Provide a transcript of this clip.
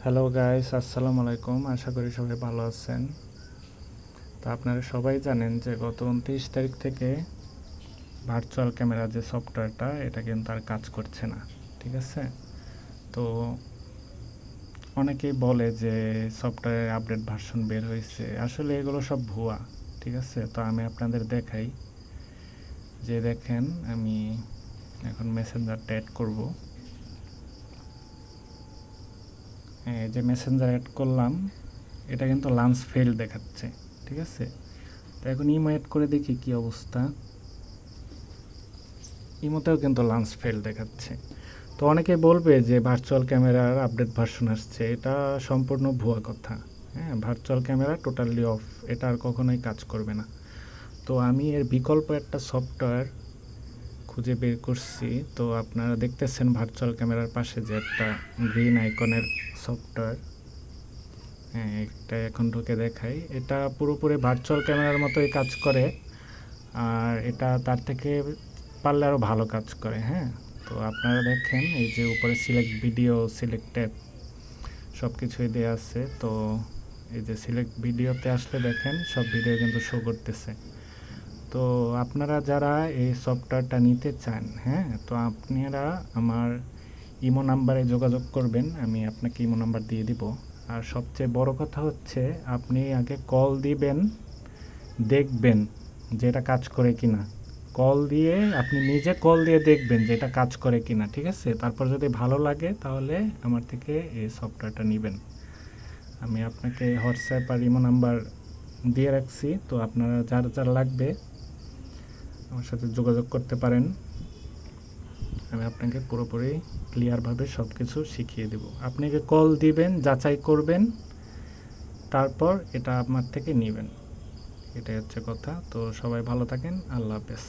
Hello guys, আসসালামু আলাইকুম। আশা করি সবাই ভালো আছেন। তো আপনারা সবাই জানেন যে গত 29 তারিখ থেকে ভার্চুয়াল ক্যামেরা যে সফটওয়্যারটা এটা কিন্তু আর কাজ করছে না। ঠিক আছে? তো অনেকেই বলে যে সফটওয়্যারের আপডেট ভার্সন বের হয়েছে, আসলে এগুলো সব ভুয়া। ঠিক আছে? তো আমি আপনাদের দেখাই যে দেখেন, আমি এখন মেসেঞ্জারটা অ্যাড করব। এই যে মেসেঞ্জার অ্যাড করলাম, এটা কিন্তু লাঞ্চ ফেল দেখাচ্ছে। ঠিক আছে? তো এখন ইমো অ্যাড করে দেখি কি অবস্থা। ইমোতেও কিন্তু লাঞ্চ ফেল দেখাচ্ছে। তো অনেকে বলবে যে ভার্চুয়াল ক্যামেরার আপডেট ভার্সন আসছে, এটা সম্পূর্ণ ভুয়া কথা। হ্যাঁ, ভার্চুয়াল ক্যামেরা টোটালি অফ, এটা আর কখনোই কাজ করবে না। তো আমি এর বিকল্প একটা সফটওয়্যার খুঁজে বের করছি। তো আপনারা দেখতেছেন ভার্চুয়াল ক্যামেরার পাশে যে একটা গ্রিন আইকনের সফটওয়্যার। হ্যাঁ, এটা এখন ঢুকে দেখাই। এটা পুরোপুরি ভার্চুয়াল ক্যামেরার মতোই কাজ করে, আর এটা তার থেকে পারলে আরও ভালো কাজ করে। হ্যাঁ, তো আপনারা দেখেন এই যে উপরে সিলেক্ট ভিডিও, সিলেক্টেড সব কিছুই দেওয়া আছে। তো এই যে সিলেক্ট ভিডিওতে আসলে দেখেন সব ভিডিও কিন্তু শো করতেছে। তো আপনারা যারা এই সফটওয়্যারটা নিতে চান, হ্যাঁ, তো আপনারা আমার ইমো নাম্বারে যোগাযোগ করবেন, আমি আপনাকে ইমো নাম্বার দিয়ে দিব। আর সবচেয়ে বড় কথা হচ্ছে আপনি আগে কল দিবেন, দেখবেন যে এটা কাজ করে কিনা। কল দিয়ে আপনি নিজে কল দিয়ে দেখবেন যে এটা কাজ করে কিনা। ঠিক আছে? তারপর যদি ভালো লাগে তাহলে আমার থেকে এই সফটওয়্যারটা নেবেন। আমি আপনাকে হোয়াটসঅ্যাপ আর ইমো নাম্বার দিয়ে রাখছি। তো আপনারা যার যার লাগবে আমার সাথে যোগাযোগ করতে পারেন। আমি আপনাকে পুরোপুরি ক্লিয়ারভাবে সব কিছু শিখিয়ে দেব। আপনাকে কল দিবেন, যাচাই করবেন, তারপর এটা আমার থেকে নেবেন। এটাই হচ্ছে কথা। তো সবাই ভালো থাকেন। আল্লাহ হাফেজ।